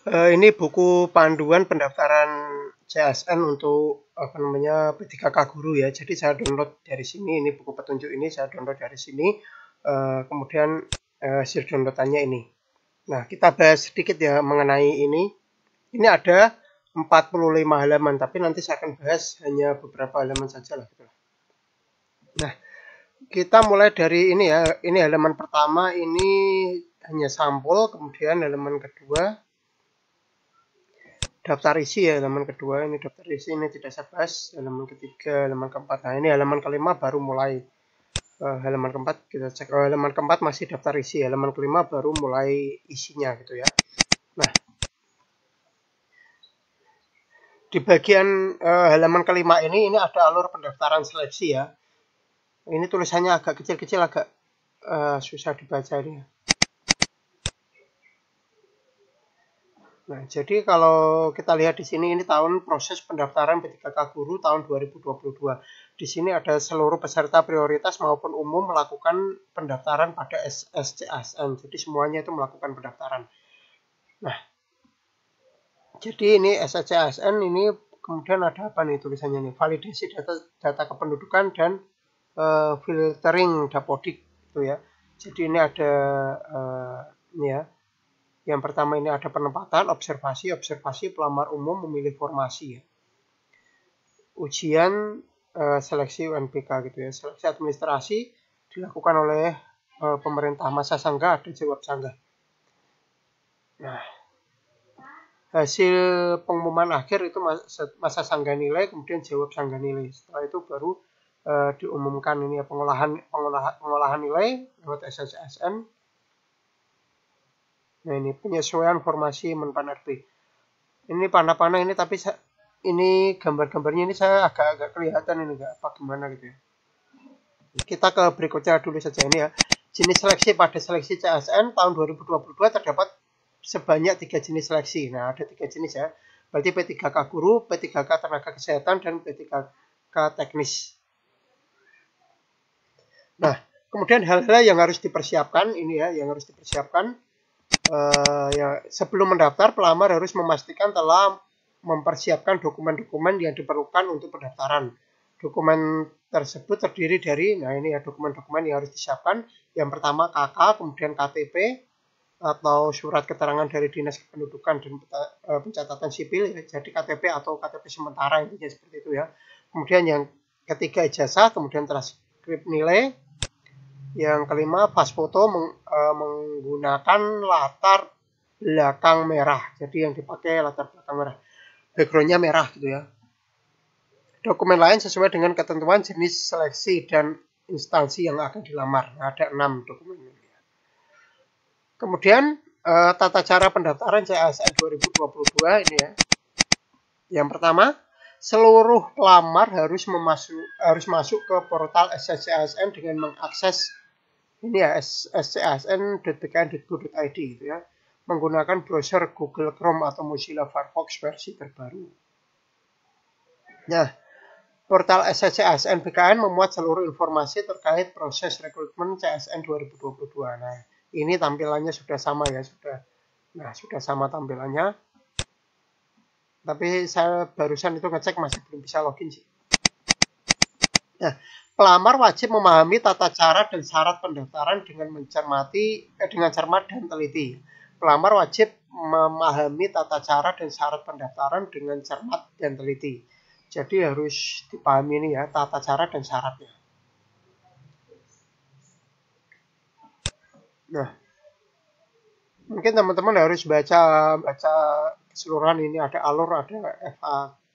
Ini buku panduan pendaftaran CSN untuk apa namanya P3K Guru ya. Jadi saya download dari sini. Ini buku petunjuk ini saya download dari sini. Kemudian hasil downloadannya ini. Nah, kita bahas sedikit ya mengenai ini. Ini ada 45 halaman, tapi nanti saya akan bahas hanya beberapa halaman saja lah gitu. Nah, kita mulai dari ini ya. Ini halaman pertama, ini hanya sampul, kemudian halaman kedua daftar isi ya, halaman kedua ini daftar isi, ini tidak saya bahas. Halaman ketiga, halaman keempat. Nah, ini halaman kelima baru mulai. Halaman keempat kita cek. Halaman keempat masih daftar isi, halaman kelima baru mulai isinya gitu ya. Nah, di bagian halaman kelima ini ada alur pendaftaran seleksi ya. Ini tulisannya agak kecil-kecil, agak susah dibaca ini. Nah, jadi kalau kita lihat di sini, ini tahun proses pendaftaran P3K Guru tahun 2022. Di sini ada seluruh peserta prioritas maupun umum melakukan pendaftaran pada SCASN. Jadi semuanya itu melakukan pendaftaran. Nah, jadi ini SCASN ini kemudian ada apa nih tulisannya nih? Validasi data kependudukan dan filtering dapodik itu ya. Jadi ini ada ini ya. Yang pertama ini ada penempatan, observasi pelamar umum memilih formasi ya. Ujian seleksi UNBK gitu ya. Seleksi administrasi dilakukan oleh pemerintah. Masa sanggah ada jawab sanggah. Nah, hasil pengumuman akhir itu masa sanggah nilai, kemudian jawab sanggah nilai. Setelah itu baru diumumkan ini ya, pengolahan nilai lewat SSSN. Nah, ini penyesuaian formasi Menpan RB. Ini panah-panah ini, tapi ini gambar-gambarnya ini saya agak kelihatan ini enggak apa gimana gitu ya. Kita ke berikutnya dulu saja ini ya. Jenis seleksi pada seleksi CSN tahun 2022 terdapat sebanyak 3 jenis seleksi. Nah, ada 3 jenis ya. Berarti P3K Guru, P3K Tenaga Kesehatan, dan P3K Teknis. Nah, kemudian hal-hal yang harus dipersiapkan ini ya, yang harus dipersiapkan. Ya, sebelum mendaftar, pelamar harus memastikan telah mempersiapkan dokumen-dokumen yang diperlukan untuk pendaftaran. Dokumen tersebut terdiri dari, nah ini ya dokumen-dokumen yang harus disiapkan. Yang pertama KK, kemudian KTP atau surat keterangan dari Dinas Kependudukan dan Pencatatan Sipil, ya, jadi KTP atau KTP sementara intinya seperti itu ya. Kemudian yang ketiga ijazah, kemudian transkrip nilai. Yang kelima, pas foto menggunakan latar belakang merah. Jadi yang dipakai latar belakang merah. Backgroundnya merah gitu ya. Dokumen lain sesuai dengan ketentuan jenis seleksi dan instansi yang akan dilamar. Nah, ada 6 dokumen ini. Kemudian tata cara pendaftaran CSN 2022 ini ya. Yang pertama, seluruh pelamar harus masuk ke portal SCASN dengan mengakses ini ya scasn.bkn.go.id gitu ya, menggunakan browser Google Chrome atau Mozilla Firefox versi terbaru. Nah, portal SCASN BKN memuat seluruh informasi terkait proses rekrutmen CSN 2022. Nah, ini tampilannya sudah sama ya, sudah sama tampilannya. Tapi saya barusan itu ngecek masih belum bisa login sih. Nah, pelamar wajib memahami tata cara dan syarat pendaftaran dengan cermat dan teliti. Pelamar wajib memahami tata cara dan syarat pendaftaran dengan cermat dan teliti. Jadi harus dipahami ini ya, tata cara dan syaratnya. Nah, mungkin teman-teman harus baca keseluruhan ini, ada alur, ada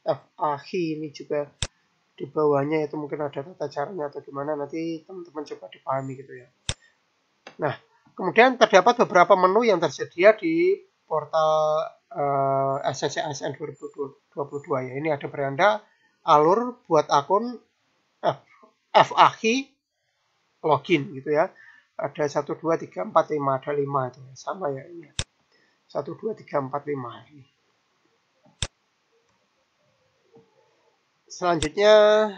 FAQ ini juga. Di bawahnya itu mungkin ada tata caranya atau gimana, nanti teman-teman coba dipahami gitu ya. Nah, kemudian terdapat beberapa menu yang tersedia di portal SCASN 2022 ya. Ini ada beranda, alur, buat akun, FAQ, login gitu ya. Ada 1, 2, 3, 4, 5, ada 5 itu ya. Sama ya ini. 1, 2, 3, 4, 5 ini. Selanjutnya,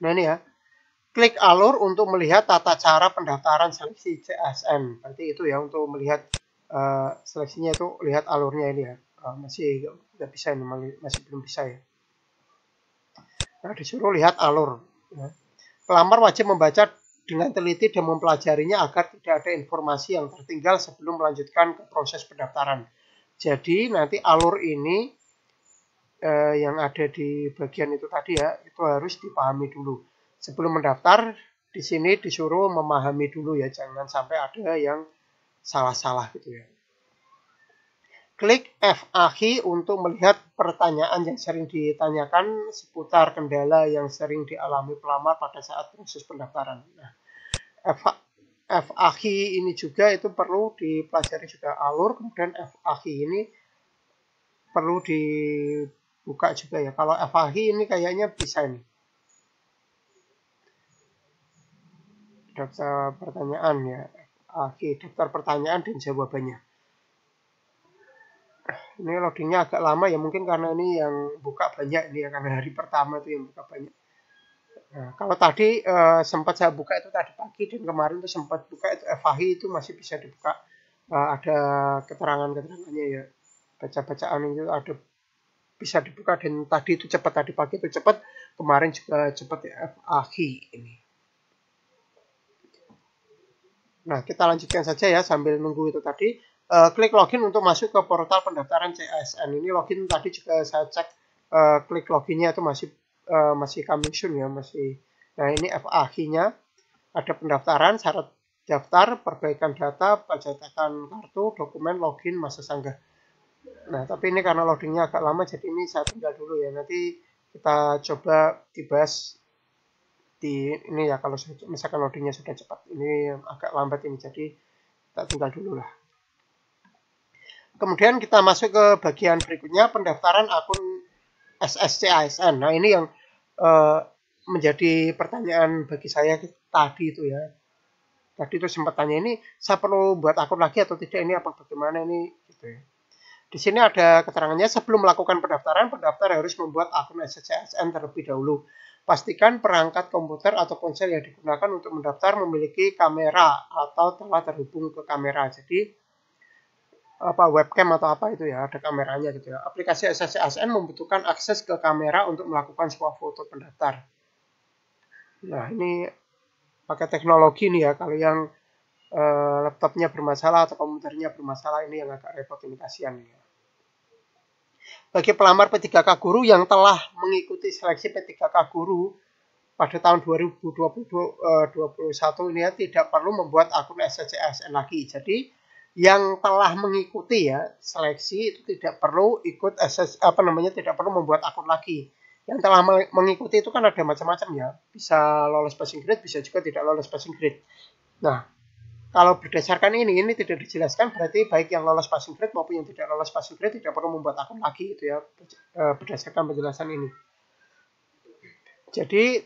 nah ini ya, klik alur untuk melihat tata cara pendaftaran seleksi CSN. Berarti itu ya, untuk melihat seleksinya itu lihat alurnya ini ya. Masih nggak bisa ini, masih belum bisa ya. Nah, disuruh lihat alur. Ya. Pelamar wajib membaca dengan teliti dan mempelajarinya agar tidak ada informasi yang tertinggal sebelum melanjutkan ke proses pendaftaran. Jadi nanti alur ini yang ada di bagian itu tadi ya, itu harus dipahami dulu. Sebelum mendaftar, di sini disuruh memahami dulu ya, jangan sampai ada yang salah-salah gitu ya. Klik FAQ untuk melihat pertanyaan yang sering ditanyakan seputar kendala yang sering dialami pelamar pada saat proses pendaftaran. Nah, FAQ ini juga itu perlu dipelajari juga alur, kemudian FAQ ini perlu dibuka juga ya. Kalau FAQ ini kayaknya bisa ini. Daftar pertanyaan ya, FAQ, daftar pertanyaan dan jawabannya. Ini loadingnya agak lama ya, mungkin karena ini yang buka banyak ini ya, karena hari pertama itu yang buka banyak. Nah, kalau tadi sempat saya buka itu tadi pagi dan kemarin itu sempat buka itu FAQ itu masih bisa dibuka. Ada keterangan-keterangannya ya, baca-bacaan itu ada bisa dibuka dan tadi itu cepat, tadi pagi itu cepat, kemarin juga cepat ya FAQ ini. Nah, kita lanjutkan saja ya sambil nunggu itu tadi. Klik login untuk masuk ke portal pendaftaran CASN. Ini login tadi juga saya cek, klik loginnya itu masih coming soon ya, masih. Nah, ini FAQ-nya ada pendaftaran, syarat daftar, perbaikan data, pencetakan kartu, dokumen, login, masa sanggah. Nah, tapi ini karena loadingnya agak lama, jadi ini saya tinggal dulu ya. Nanti kita coba dibahas di ini ya, kalau misalkan loadingnya sudah cepat. Ini agak lambat ini, jadi kita tinggal dulu lah. Kemudian kita masuk ke bagian berikutnya, pendaftaran akun SSCASN. Nah, ini yang menjadi pertanyaan bagi saya tadi itu ya. Tadi itu sempat tanya ini, saya perlu buat akun lagi atau tidak, ini apa bagaimana ini gitu ya. Di sini ada keterangannya, sebelum melakukan pendaftaran, pendaftar harus membuat akun SSCASN terlebih dahulu. Pastikan perangkat komputer atau ponsel yang digunakan untuk mendaftar memiliki kamera atau telah terhubung ke kamera. Jadi webcam atau apa itu ya, ada kameranya gitu ya. Aplikasi SSCASN membutuhkan akses ke kamera untuk melakukan sebuah foto pendaftar. Nah, ini pakai teknologi nih ya, kalau yang laptopnya bermasalah atau komputernya bermasalah, ini yang agak repot, ini kasihan ya. Bagi pelamar P3K Guru yang telah mengikuti seleksi P3K Guru pada tahun 2021 ini ya, tidak perlu membuat akun SSCASN lagi. Jadi yang telah mengikuti ya seleksi itu tidak perlu ikut tidak perlu membuat akun lagi. Yang telah mengikuti itu kan ada macam-macam ya, bisa lolos passing grade, bisa juga tidak lolos passing grade. Nah, kalau berdasarkan ini tidak dijelaskan, berarti baik yang lolos passing grade maupun yang tidak lolos passing grade tidak perlu membuat akun lagi itu ya, berdasarkan penjelasan ini. Jadi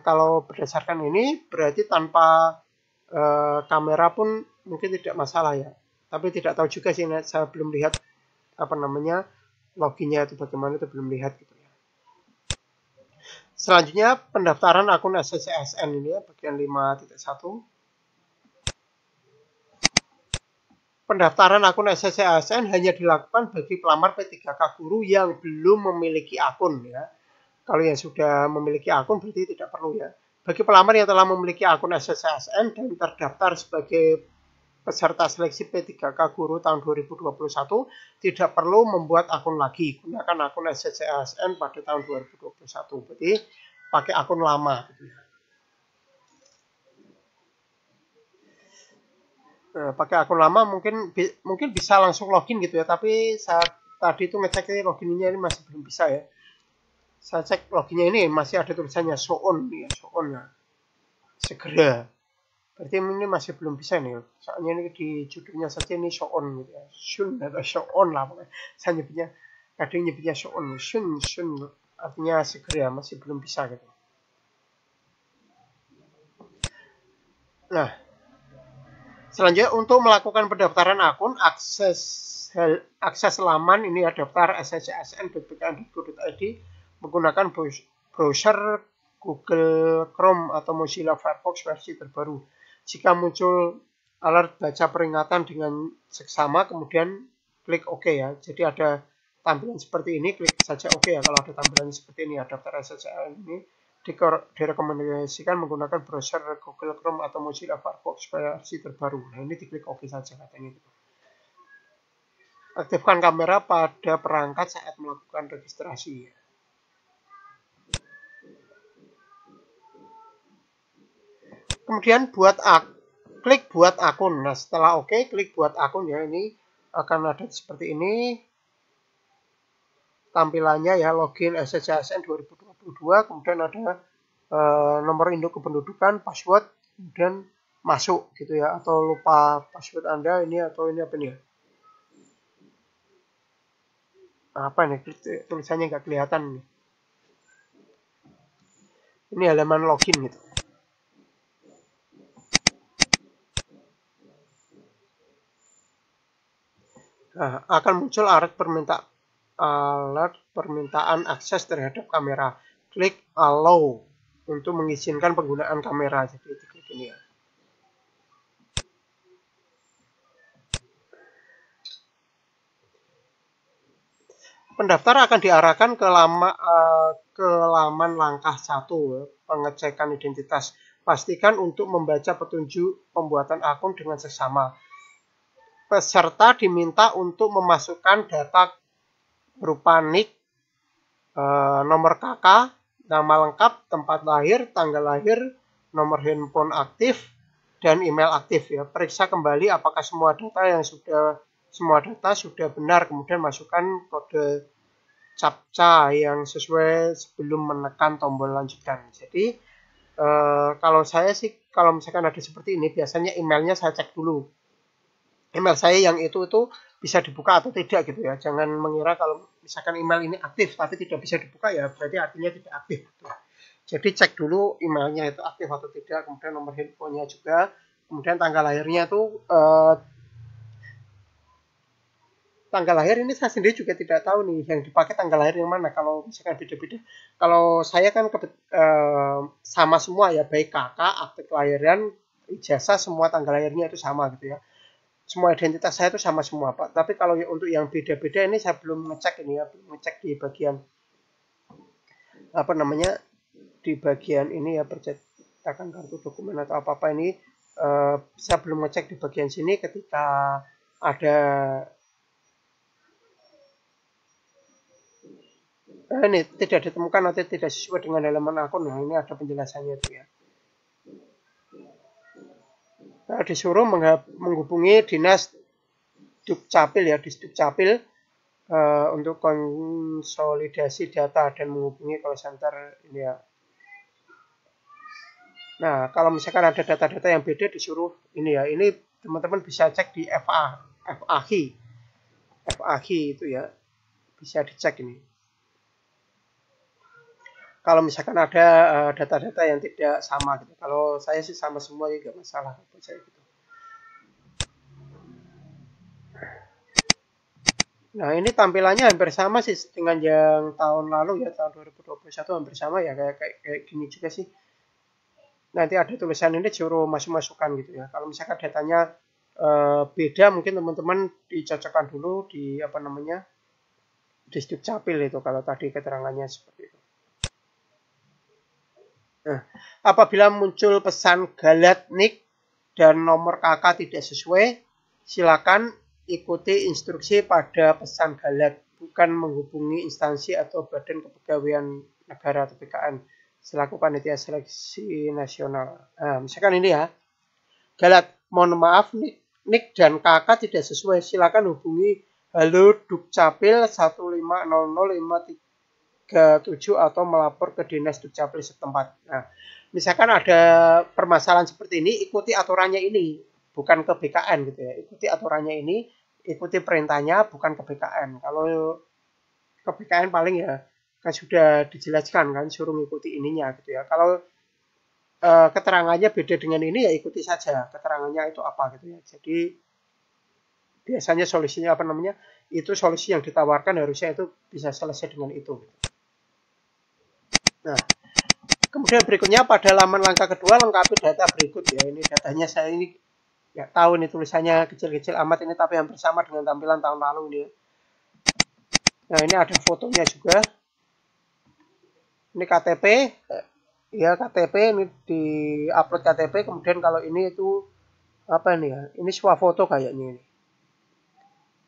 kalau berdasarkan ini berarti tanpa kamera pun mungkin tidak masalah ya. Tapi tidak tahu juga sih, saya belum lihat loginnya itu bagaimana, itu belum lihat gitu ya. Selanjutnya pendaftaran akun SSCASN ini ya, bagian 5.1. Pendaftaran akun SSCASN hanya dilakukan bagi pelamar P3K Guru yang belum memiliki akun ya. Kalau yang sudah memiliki akun berarti tidak perlu ya. Bagi pelamar yang telah memiliki akun SSCASN dan terdaftar sebagai peserta seleksi P3K Guru tahun 2021 tidak perlu membuat akun lagi. Gunakan akun SSCASN pada tahun 2021. Berarti pakai akun lama. Pakai akun lama mungkin bisa langsung login gitu ya. Tapi saat tadi itu ngecek loginnya ini masih belum bisa ya. Saya cek loginnya ini masih ada tulisannya show on ya, show on ya. Segera. Berarti ini masih belum bisa nih. Soalnya ini di judulnya saja ini show on gitu ya. Soon atau show on lah pokoknya. Saya nyebutnya show on. Soon artinya segera, masih belum bisa gitu. Nah, selanjutnya untuk melakukan pendaftaran akun, akses laman ini ya, daftar sscsn.bkn.go.id menggunakan browser Google Chrome atau Mozilla Firefox versi terbaru. Jika muncul alert baca peringatan dengan seksama, kemudian klik OK ya. Jadi ada tampilan seperti ini, klik saja OK ya. Kalau ada tampilan seperti ini ya, daftar SSL ini direkomendasikan menggunakan browser Google Chrome atau Mozilla Firefox supaya versi terbaru. Nah, ini diklik OK saja katanya gitu. Aktifkan kamera pada perangkat saat melakukan registrasi. Kemudian klik buat akun. Nah, setelah OK, klik buat akun ya. Ini akan ada seperti ini tampilannya ya, login SSCSN 2022, kemudian ada nomor induk kependudukan, password, kemudian masuk gitu ya, atau lupa password Anda ini atau ini apa nih ya? Apa nih tulisannya nggak kelihatan nih. Ini halaman login gitu. Nah, akan muncul alert permintaan akses terhadap kamera. Klik allow untuk mengizinkan penggunaan kamera. Jadi klik ini ya. Pendaftar akan diarahkan ke laman langkah 1, pengecekan identitas. Pastikan untuk membaca petunjuk pembuatan akun dengan seksama. Peserta diminta untuk memasukkan data berupa nick, nomor KK, nama lengkap, tempat lahir, tanggal lahir, nomor handphone aktif, dan email aktif ya. Periksa kembali apakah semua data sudah benar, kemudian masukkan kode captcha yang sesuai sebelum menekan tombol lanjutkan. Jadi kalau saya sih, kalau misalkan ada seperti ini, biasanya emailnya saya cek dulu. Email saya yang itu bisa dibuka atau tidak gitu ya. Jangan mengira kalau misalkan email ini aktif tapi tidak bisa dibuka ya berarti artinya tidak aktif. Gitu. Jadi cek dulu emailnya itu aktif atau tidak, kemudian nomor handphonenya juga, kemudian tanggal lahirnya tuh tanggal lahir ini saya sendiri juga tidak tahu nih yang dipakai tanggal lahir yang mana. Kalau misalkan beda-beda. Kalau saya kan sama semua ya, baik kakak, akte kelahiran, ijazah, semua tanggal lahirnya itu sama gitu ya. Semua identitas saya itu sama semua Pak. Tapi kalau untuk yang beda-beda ini saya belum ngecek ini ya, belum ngecek di bagian apa namanya, di bagian ini ya, percetakan kartu dokumen atau apa-apa ini saya belum ngecek di bagian sini. Ketika ada ini tidak ditemukan atau tidak sesuai dengan halaman akun, nah ini ada penjelasannya itu ya. Nah, disuruh menghubungi dinas Dukcapil ya, Disdukcapil untuk konsolidasi data dan menghubungi call center ini ya. Nah, kalau misalkan ada data-data yang beda disuruh ini ya. Ini teman-teman bisa cek di FAQ itu ya. Bisa dicek ini. Kalau misalkan ada data-data yang tidak sama gitu. Kalau saya sih sama semua ya, nggak masalah buat saya gitu. Nah, ini tampilannya hampir sama sih dengan yang tahun lalu ya, tahun 2021 hampir sama ya, kayak gini juga sih. Nanti ada tulisan ini suruh masuk-masukan gitu ya. Kalau misalkan datanya beda, mungkin teman-teman dicocokkan dulu di apa namanya, di Dukcapil itu kalau tadi keterangannya seperti itu. Nah, apabila muncul pesan galat nick dan nomor KK tidak sesuai, silakan ikuti instruksi pada pesan galat, bukan menghubungi instansi atau badan kepegawaian negara atau BKN selaku panitia seleksi nasional. Nah, misalkan ini ya, galat, mohon maaf nick dan KK tidak sesuai, silakan hubungi Halo Dukcapil 150053 atau melapor ke Dinas Dukcapil setempat. Nah, misalkan ada permasalahan seperti ini, ikuti aturannya ini, bukan ke BKN gitu ya. Ikuti aturannya ini, ikuti perintahnya, bukan ke BKN. Kalau ke BKN paling ya kan sudah dijelaskan kan, suruh mengikuti ininya gitu ya. Kalau keterangannya beda dengan ini ya ikuti saja keterangannya itu apa gitu ya. Jadi biasanya solusinya apa namanya, itu solusi yang ditawarkan harusnya itu bisa selesai dengan itu. Nah, kemudian berikutnya pada laman langkah kedua lengkapi data berikut ya. Ini datanya saya ini Ya tahu ini tulisannya kecil-kecil amat ini, tapi hampir sama dengan tampilan tahun lalu ini. Nah ini ada fotonya juga. Ini KTP, ya KTP ini di upload KTP. Kemudian kalau ini itu apa nih ya? Ini swafoto kayaknya ini.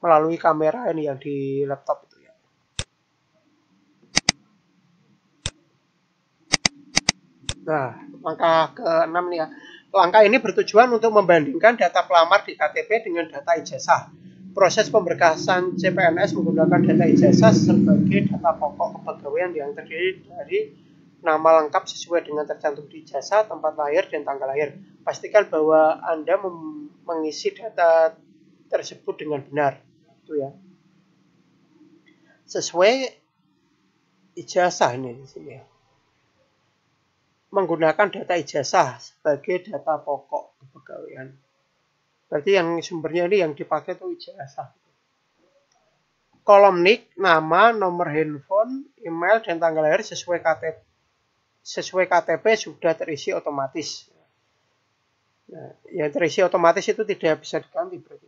Melalui kamera ini yang di laptop itu ya. Nah, langkah ke-6 nih ya. Langkah ini bertujuan untuk membandingkan data pelamar di KTP dengan data ijazah. Proses pemberkasan CPNS menggunakan data ijazah sebagai data pokok kepegawaian yang terdiri dari nama lengkap sesuai dengan tercantum di ijazah, tempat lahir, dan tanggal lahir. Pastikan bahwa Anda mengisi data tersebut dengan benar. Itu ya. Sesuai ijazah ini di sini ya. Menggunakan data ijazah sebagai data pokok kepegawaian. Berarti yang sumbernya ini yang dipakai itu ijazah. Kolom NIK, nama, nomor handphone, email, dan tanggal lahir sesuai KTP sudah terisi otomatis. Nah, yang terisi otomatis itu tidak bisa diganti berarti.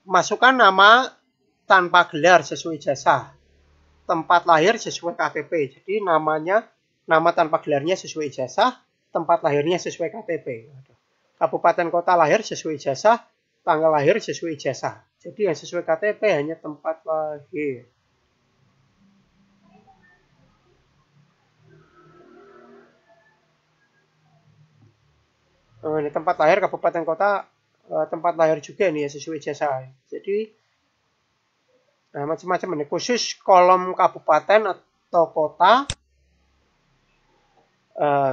Masukkan nama tanpa gelar sesuai ijazah. Tempat lahir sesuai KTP. Jadi nama tanpa gelarnya sesuai ijazah, tempat lahirnya sesuai KTP. Kabupaten kota lahir sesuai ijazah, tanggal lahir sesuai ijazah. Jadi yang sesuai KTP hanya tempat lahir. Ini tempat lahir kabupaten kota, tempat lahir juga nih ya sesuai ijazah. Jadi macam-macam ini. Khusus kolom kabupaten atau kota,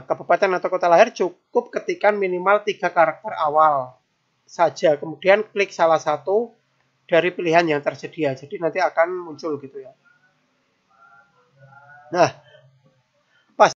kabupaten atau kota lahir cukup ketikkan minimal 3 karakter awal saja. Kemudian klik salah satu dari pilihan yang tersedia. Jadi nanti akan muncul gitu ya. Nah,